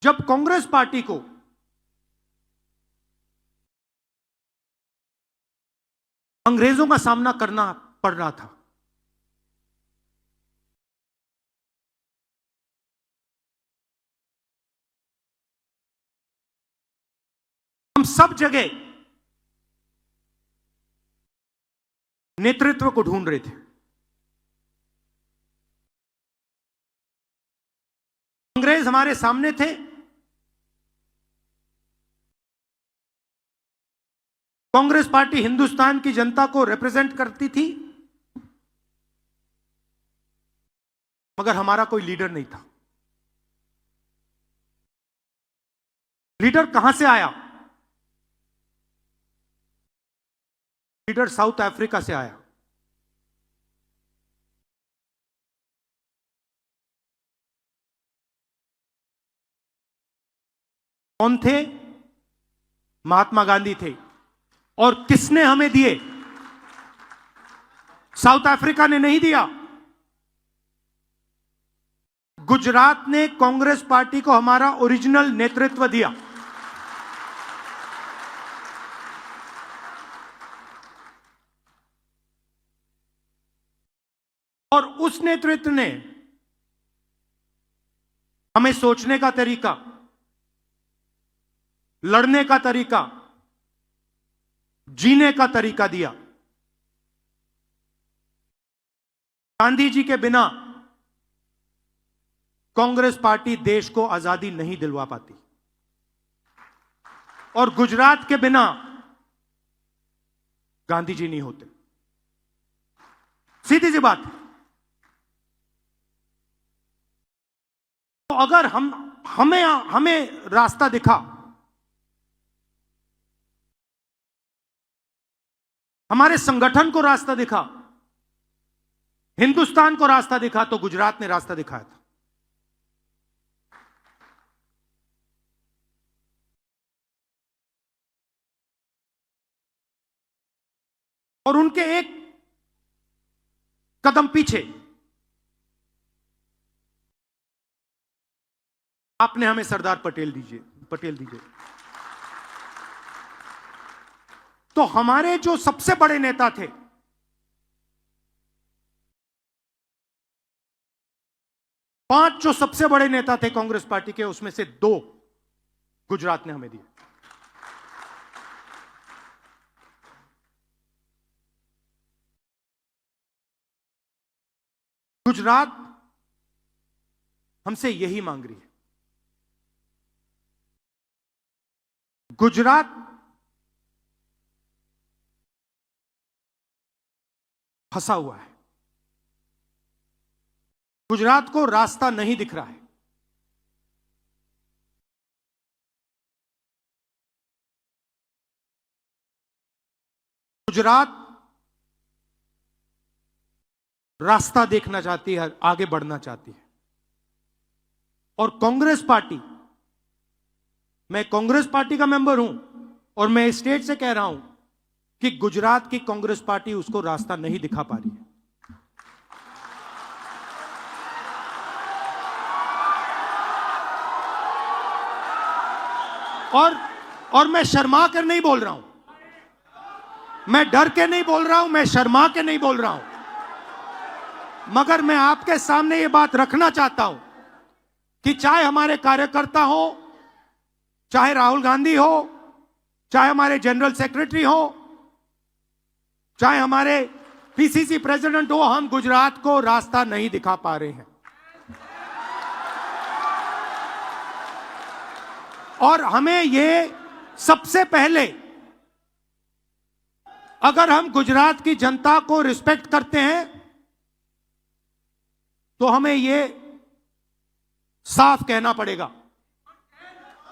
जब कांग्रेस पार्टी को अंग्रेजों का सामना करना पड़ रहा था, हम सब जगह नेतृत्व को ढूंढ रहे थे। अंग्रेज हमारे सामने थे, कांग्रेस पार्टी हिंदुस्तान की जनता को रिप्रेजेंट करती थी, मगर हमारा कोई लीडर नहीं था। लीडर कहां से आया? लीडर साउथ अफ्रीका से आया। कौन थे? महात्मा गांधी थे। और किसने हमें दिए? साउथ अफ्रीका ने नहीं दिया। गुजरात ने कांग्रेस पार्टी को हमारा ओरिजिनल नेतृत्व दिया। और उस नेतृत्व ने हमें सोचने का तरीका, लड़ने का तरीका, जीने का तरीका दिया। गांधी जी के बिना कांग्रेस पार्टी देश को आजादी नहीं दिलवा पाती, और गुजरात के बिना गांधी जी नहीं होते। सीधी सी बात। तो अगर हमें रास्ता दिखा, हमारे संगठन को रास्ता दिखा, हिंदुस्तान को रास्ता दिखा, तो गुजरात ने रास्ता दिखाया था। और उनके एक कदम पीछे आपने हमें सरदार पटेल दीजिए। तो हमारे जो सबसे बड़े नेता थे, पांच जो सबसे बड़े नेता थे कांग्रेस पार्टी के, उसमें से 2 गुजरात ने हमें दिए। गुजरात हमसे यही मांग रही है। गुजरात फंसा हुआ है। गुजरात को रास्ता नहीं दिख रहा है। गुजरात रास्ता देखना चाहती है, आगे बढ़ना चाहती है। और कांग्रेस पार्टी, मैं कांग्रेस पार्टी का मेंबर हूं और मैं स्टेट से कह रहा हूं कि गुजरात की कांग्रेस पार्टी उसको रास्ता नहीं दिखा पा रही है। और मैं शर्मा कर नहीं बोल रहा हूं, मैं डर के नहीं बोल रहा हूं, मैं शर्मा के नहीं बोल रहा हूं, मगर मैं आपके सामने ये बात रखना चाहता हूं कि चाहे हमारे कार्यकर्ता हो, चाहे राहुल गांधी हो, चाहे हमारे जनरल सेक्रेटरी हो, चाहे हमारे पीसीसी प्रेसिडेंट हो, हम गुजरात को रास्ता नहीं दिखा पा रहे हैं। और हमें ये सबसे पहले, अगर हम गुजरात की जनता को रिस्पेक्ट करते हैं, तो हमें ये साफ कहना पड़ेगा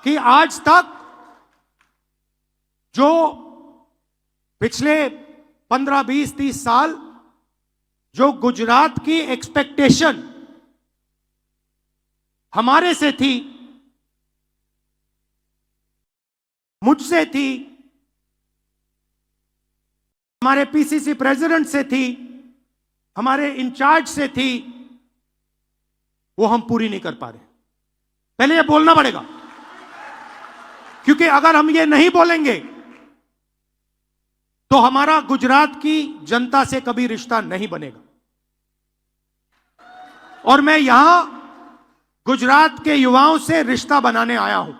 कि आज तक जो पिछले 15, 20, 30 साल जो गुजरात की एक्सपेक्टेशन हमारे से थी, मुझसे थी, हमारे पीसीसी प्रेसिडेंट से थी, हमारे इंचार्ज से थी, वो हम पूरी नहीं कर पा रहे। पहले ये बोलना पड़ेगा। क्योंकि अगर हम ये नहीं बोलेंगे तो हमारा गुजरात की जनता से कभी रिश्ता नहीं बनेगा। और मैं यहां गुजरात के युवाओं से रिश्ता बनाने आया हूं।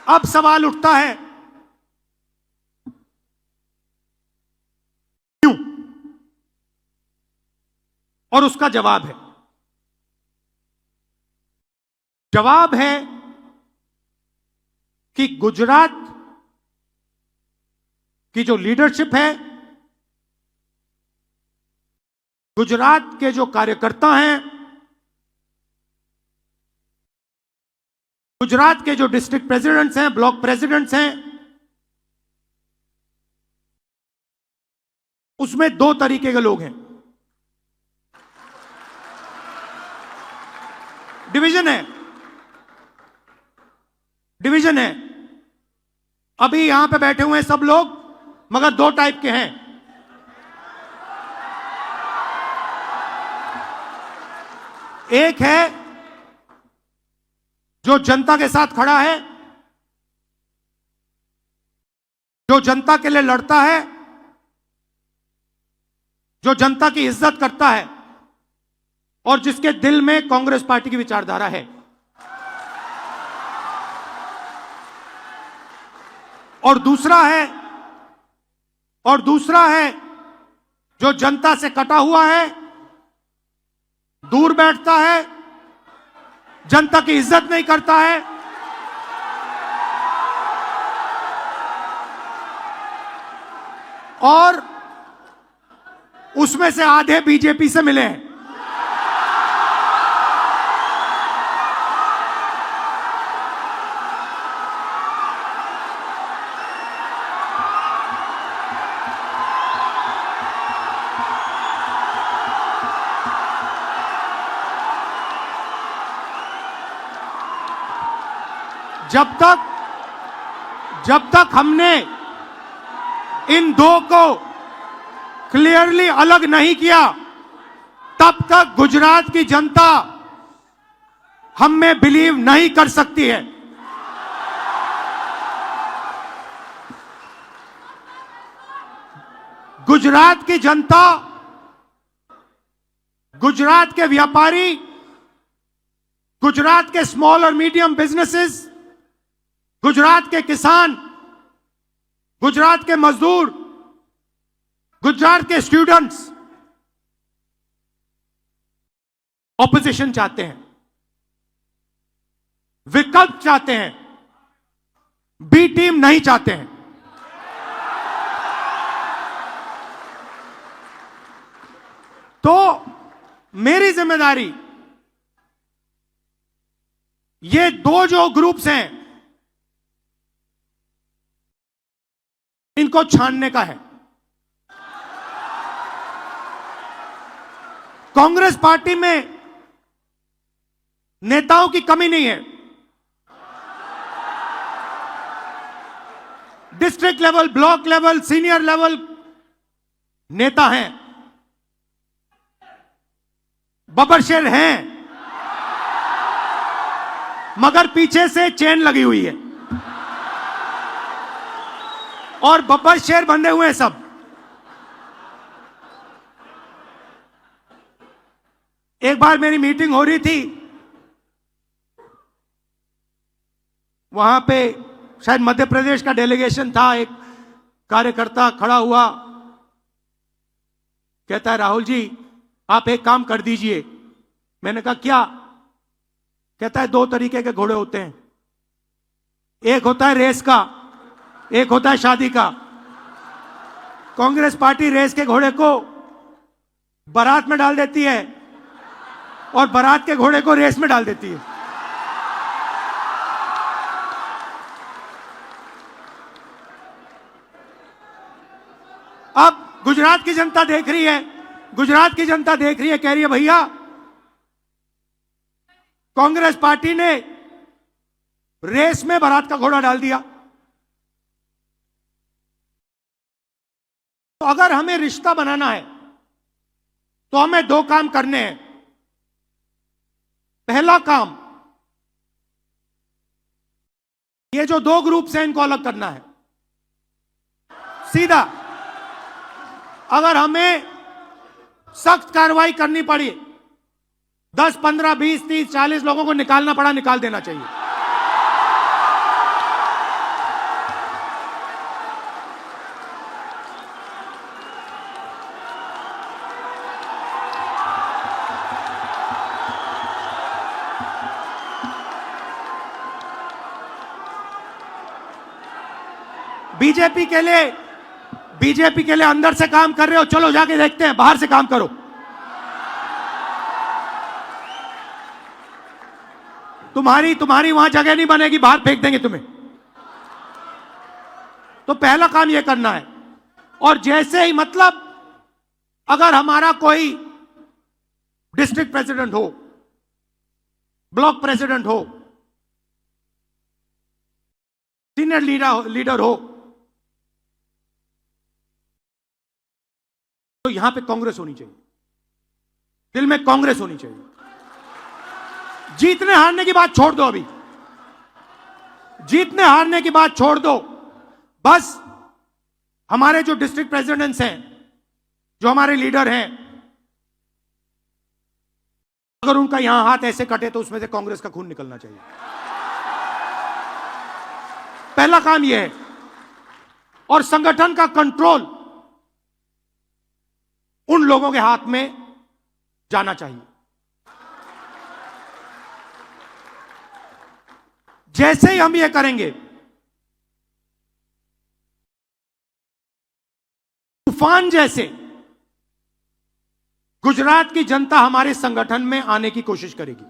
अब सवाल उठता है क्यों, और उसका जवाब है कि गुजरात की जो लीडरशिप है, गुजरात के जो कार्यकर्ता हैं, गुजरात के जो डिस्ट्रिक्ट प्रेसिडेंट्स हैं, ब्लॉक प्रेसिडेंट्स हैं, उसमें दो तरीके के लोग हैं। डिवीजन है। अभी यहां पे बैठे हुए हैं सब लोग, मगर दो टाइप के हैं। एक है जो जनता के साथ खड़ा है, जो जनता के लिए लड़ता है, जो जनता की इज्जत करता है और जिसके दिल में कांग्रेस पार्टी की विचारधारा है। और दूसरा है जो जनता से कटा हुआ है, दूर बैठता है, जनता की इज्जत नहीं करता है, और उसमें से आधे बीजेपी से मिले हैं। जब तक हमने इन दो को क्लियरली अलग नहीं किया, तब तक गुजरात की जनता हम में बिलीव नहीं कर सकती है। गुजरात की जनता, गुजरात के व्यापारी, गुजरात के स्मॉल और मीडियम बिजनेसेस, गुजरात के किसान, गुजरात के मजदूर, गुजरात के स्टूडेंट्स ऑपोजिशन चाहते हैं, विकल्प चाहते हैं, बी टीम नहीं चाहते हैं। तो मेरी जिम्मेदारी ये दो जो ग्रुप्स हैं इनको छानने का है। कांग्रेस पार्टी में नेताओं की कमी नहीं है। District level, block level, senior level नेता हैं, बबरशेर हैं, मगर पीछे से चेन लगी हुई है और बबरशेर बंधे हुए हैं सब। एक बार मेरी मीटिंग हो रही थी, वहां पे शायद मध्य प्रदेश का डेलीगेशन था। एक कार्यकर्ता खड़ा हुआ, कहता है राहुल जी आप एक काम कर दीजिए। मैंने कहा क्या? कहता है दो तरीके के घोड़े होते हैं, एक होता है रेस का, एक होता है शादी का। कांग्रेस पार्टी रेस के घोड़े को बारात में डाल देती है और बारात के घोड़े को रेस में डाल देती है। अब गुजरात की जनता देख रही है, गुजरात की जनता देख रही है, कह रही है भैया कांग्रेस पार्टी ने रेस में बारात का घोड़ा डाल दिया। तो अगर हमें रिश्ता बनाना है तो हमें दो काम करने हैं। पहला काम, ये जो दो ग्रुप्स हैं इनको अलग करना है सीधा। अगर हमें सख्त कार्रवाई करनी पड़ी, 10, 15, 20, 30, 40 लोगों को निकालना पड़ा, निकाल देना चाहिए। बीजेपी के लिए अंदर से काम कर रहे हो, चलो जाके देखते हैं, बाहर से काम करो। तुम्हारी वहां जगह नहीं बनेगी, बाहर फेंक देंगे तुम्हें। तो पहला काम यह करना है। और जैसे ही, मतलब अगर हमारा कोई डिस्ट्रिक्ट प्रेसिडेंट हो, ब्लॉक प्रेसिडेंट हो, सीनियर लीडर हो, तो यहां पे कांग्रेस होनी चाहिए, दिल में कांग्रेस होनी चाहिए। जीतने हारने की बात छोड़ दो, अभी जीतने हारने की बात छोड़ दो। बस हमारे जो डिस्ट्रिक्ट प्रेसिडेंट्स हैं, जो हमारे लीडर हैं, अगर उनका यहां हाथ ऐसे कटे तो उसमें से कांग्रेस का खून निकलना चाहिए। पहला काम यह है। और संगठन का कंट्रोल उन लोगों के हाथ में जाना चाहिए। जैसे ही हम ये करेंगे, तूफान जैसे गुजरात की जनता हमारे संगठन में आने की कोशिश करेगी।